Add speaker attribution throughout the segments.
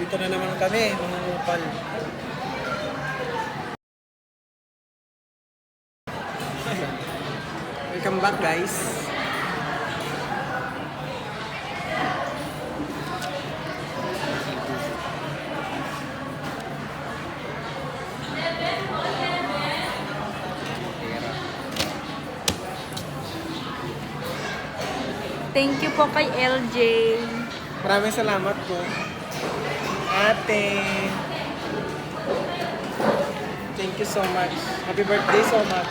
Speaker 1: Dito na naman kami, mga upal. Welcome back, guys.
Speaker 2: Thank you po kay LJ.
Speaker 1: Maraming salamat po. Ate. Thank you so much. Happy birthday so much.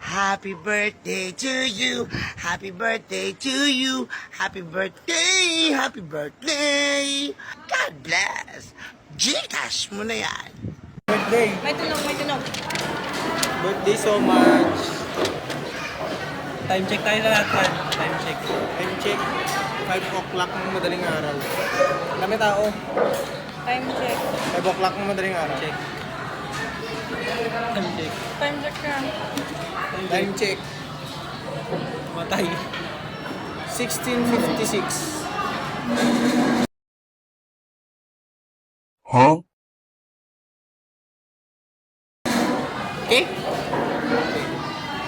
Speaker 3: Happy birthday to you. Happy birthday to you. Happy birthday. Happy birthday. God bless. Gcash mo na yan.
Speaker 1: Birthday.
Speaker 2: May tunog.
Speaker 1: Birthday so much. Time check tayo na lahat, man. Time check. Time check. 5 o'clock ng madaling araw. Dami tao.
Speaker 2: Time check.
Speaker 1: 5 o'clock ng madaling araw. Check. Time check.
Speaker 2: Time check na.
Speaker 1: Time check. Matay. 16:56.
Speaker 3: Huh?
Speaker 1: Okay?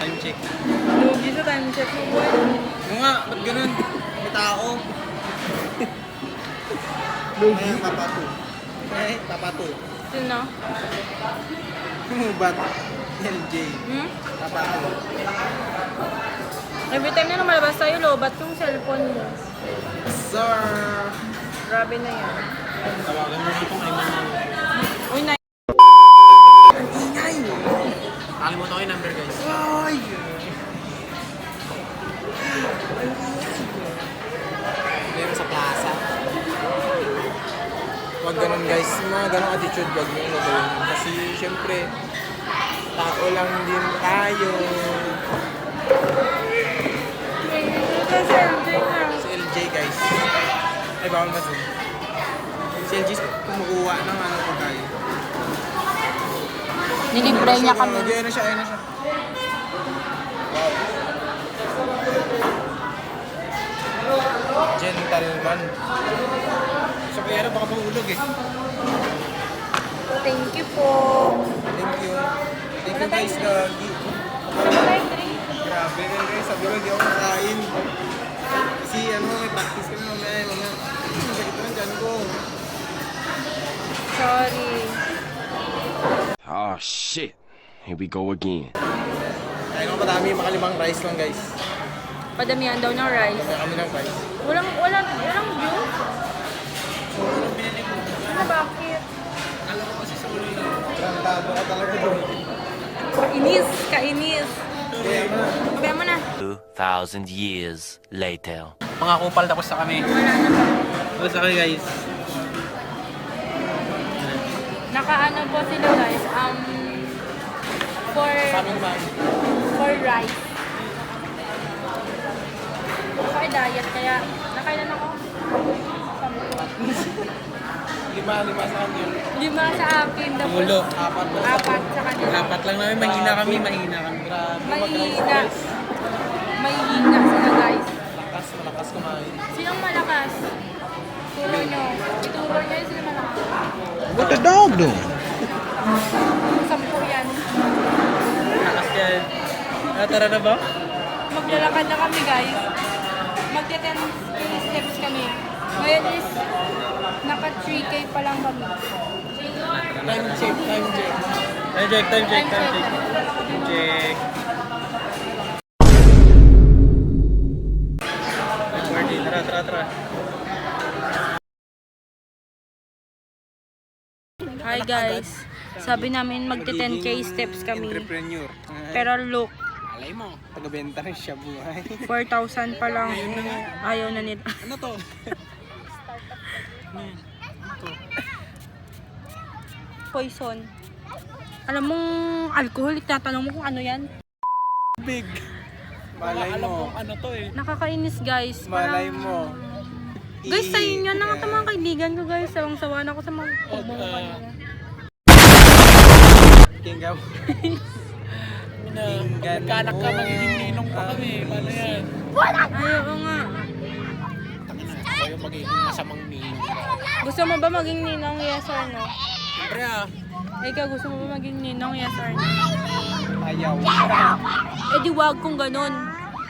Speaker 1: Time check.
Speaker 2: Lugi sa time check mo, boy.
Speaker 1: Yung nga, ba't ganun? May tao. Lugi. Ay, papato. Ay, papato.
Speaker 2: Sino?
Speaker 1: Ba't? LJ. Papato.
Speaker 2: Every time na lumalabas tayo, lobat yung cellphone mo.
Speaker 1: Sir!
Speaker 2: Grabe na yan.
Speaker 1: Tawagan mo si kung ay mga...
Speaker 2: Uy, na.
Speaker 1: Ang ingay! Nakalimutan ko yung number, guys. Ay! Meron sa plaza. Huwag ganun, guys. Mga ganun attitude, huwag nyo gagawin. Kasi, syempre, tao lang din tayo.
Speaker 2: Ito sa LJ na.
Speaker 1: Si LJ, guys. Ay, bawal na zoom. Si LJ kumukuha ng ano pagkain.
Speaker 2: Nilibre niya kami.
Speaker 1: Ayun na siya, ayun na siya. Wow. Gentleman. Sa kaya na baka mahulog eh.
Speaker 2: Thank you po.
Speaker 1: Thank you. Thank you guys, Gagi. Grabe ka guys, sabi ko hindi ako nakain. Kasi ano, may practice kami mamaya. Masakit naman dyan ko.
Speaker 2: Sorry.
Speaker 4: Oh shit. Here we go again.
Speaker 1: Kaya ko madami, makalimang rice lang guys.
Speaker 2: Padamihan daw ng rice.
Speaker 1: Kaya kami ng rice.
Speaker 2: Walang juice? Ano, bakit?
Speaker 1: Trantado ka talaga doon.
Speaker 2: Kainis.
Speaker 1: Kaya mo na.
Speaker 2: Kaya mo na.
Speaker 4: 2,000 years later.
Speaker 1: Mga kupal, tapos na kami.
Speaker 2: Wala na ba?
Speaker 1: Tapos na kami guys.
Speaker 2: Nakaano po sila guys,
Speaker 1: Sabi ko ba?
Speaker 2: for rice. Ako ay diet, kaya nakailan ako?
Speaker 1: 5 sa kanya.
Speaker 2: 5 sa akin, tapos
Speaker 1: Mulo. 4 lang.
Speaker 2: 4 sa kanila.
Speaker 1: 4 lang namin, mahina kami.
Speaker 2: Mahina sila guys.
Speaker 1: Malakas kumain.
Speaker 2: Sinong malakas? Turo nyo. Ituro nyo yung sino malakas.
Speaker 1: What the dog doing?
Speaker 2: 10 yan.
Speaker 1: Malakas yan. Tara na ba?
Speaker 2: Maglalakad na kami guys. Magte-10 steps kami. Ngayon is naka 3K pa lang kami.
Speaker 1: Time check. Time check. Birthday, tara.
Speaker 2: Hi guys. Sabi namin magte-10K steps kami.
Speaker 1: Entrepreneur.
Speaker 2: Pero look,
Speaker 1: Alay mo, taga-benta rin siya buhay.
Speaker 2: 4,000 pa lang. Ayaw na nila.
Speaker 1: Ano to?
Speaker 2: Poison. Alam mong alcohol, tatanong mo kung ano yan.
Speaker 1: Big. Malay mo.
Speaker 5: Ano to eh.
Speaker 2: Nakakainis guys.
Speaker 1: Malay
Speaker 2: Parang-
Speaker 1: mo.
Speaker 2: Guys, sa inyo na nga ito mga kaibigan ko guys. Sawang-sawa na ako sa mga kubong kanina.
Speaker 1: Kinggaw.
Speaker 5: Magkanak ka, magiging ninong pa kami. Paano yan?
Speaker 2: Ayaw nga.
Speaker 5: Ako yung magiging masamang ninong.
Speaker 2: Gusto mo ba maging ninong, yes or no?
Speaker 5: Siyempre ah.
Speaker 2: Ikaw, gusto mo ba maging ninong, yes or no?
Speaker 1: Ayaw.
Speaker 2: Eh di wag kung ganun.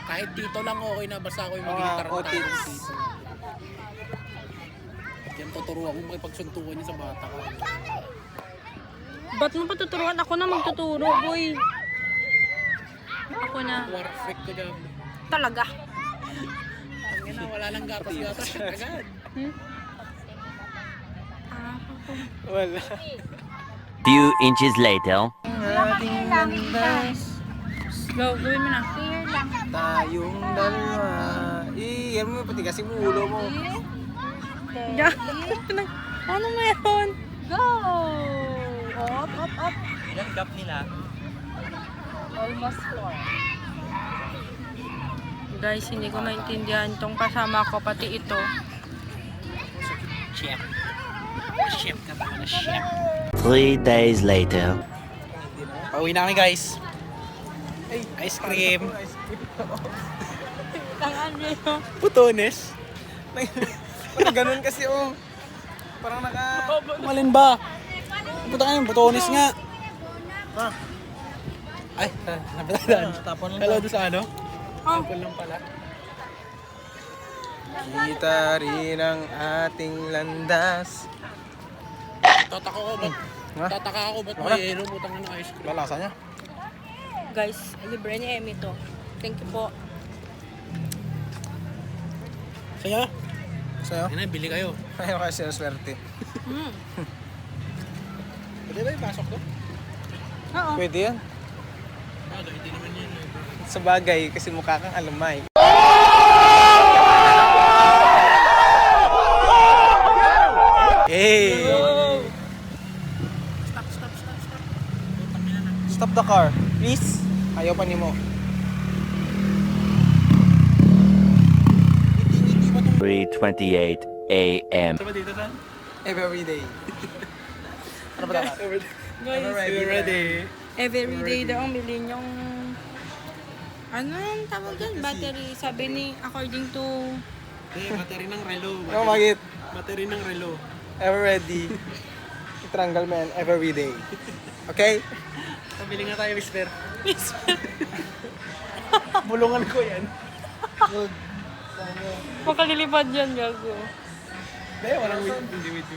Speaker 5: Kahit tito lang okay na, basta ako yung maging
Speaker 1: Mga
Speaker 5: tarantado
Speaker 1: otits.
Speaker 5: dito. At yan tuturuan ko makipagsuntukan niya sa bata ko.
Speaker 2: Ba't mo pa tuturuan? Ako na magtuturo, boy. Ako na.
Speaker 5: War freak ko dyan.
Speaker 2: Talaga.
Speaker 5: Ang ina, wala lang gatas-gatas. Agad.
Speaker 1: Wala.
Speaker 4: Few inches later.
Speaker 1: Ating landas,
Speaker 2: Go, gawin mo na.
Speaker 1: tayong dalawa. Yan mo, pati kasi mo ulo mo.
Speaker 2: Ano meron? Go! Up, up, up.
Speaker 1: Ilang gap nila?
Speaker 2: Almost 4. Guys, hindi ko maintindihan tong kasama ko, pati ito.
Speaker 5: Chef. Chef ka ba na chef?
Speaker 4: 3 days later.
Speaker 5: Pauwi na kami guys. Ice cream.
Speaker 2: Ang ano yun?
Speaker 5: Putones.
Speaker 1: Parang ganun kasi oh. Parang
Speaker 5: Malin ba? Puta kayo, butones nga. Ay, nabatadaan.
Speaker 1: tapon lang.
Speaker 5: Hello doon sa ano?
Speaker 2: Oh.
Speaker 5: Tapon lang pala.
Speaker 1: Kita rin ang ating landas.
Speaker 5: Tataka ko ba't?
Speaker 1: Ha?
Speaker 5: Tataka ako ba't
Speaker 1: Wala.
Speaker 5: may yelo putang ng ice cream?
Speaker 1: Lalasa niya.
Speaker 2: Guys, libre ni Emmy to. Thank you po.
Speaker 5: Saya?
Speaker 1: Sa'yo?
Speaker 5: Ayun na, bili kayo.
Speaker 1: Ayaw kasi ang swerte.
Speaker 5: Pwede ba ipasok to?
Speaker 2: Oo.
Speaker 1: Pwede yan.
Speaker 5: Hindi naman yun.
Speaker 1: Sa bagay, kasi mukha kang alamay. Hey! Stop the car, please. Ayaw pa ni mo.
Speaker 4: 3:28 a.m.
Speaker 5: Diba dito saan?
Speaker 1: Every day. Ano ba dapat?
Speaker 2: Guys,
Speaker 1: We're ready.
Speaker 2: every day daw ang bilhin yung ano yung tawag dyan? Battery. Sabi ni, according to
Speaker 5: Battery ng relo.
Speaker 1: Ano magit?
Speaker 5: Battery ng relo.
Speaker 1: Ever ready. Itrangal mo yan every day. Okay?
Speaker 5: Pabili nga tayo, mister. Bulungan ko yan.
Speaker 2: makalilipad yan, gago.
Speaker 5: Hindi, walang wait. Hindi wait.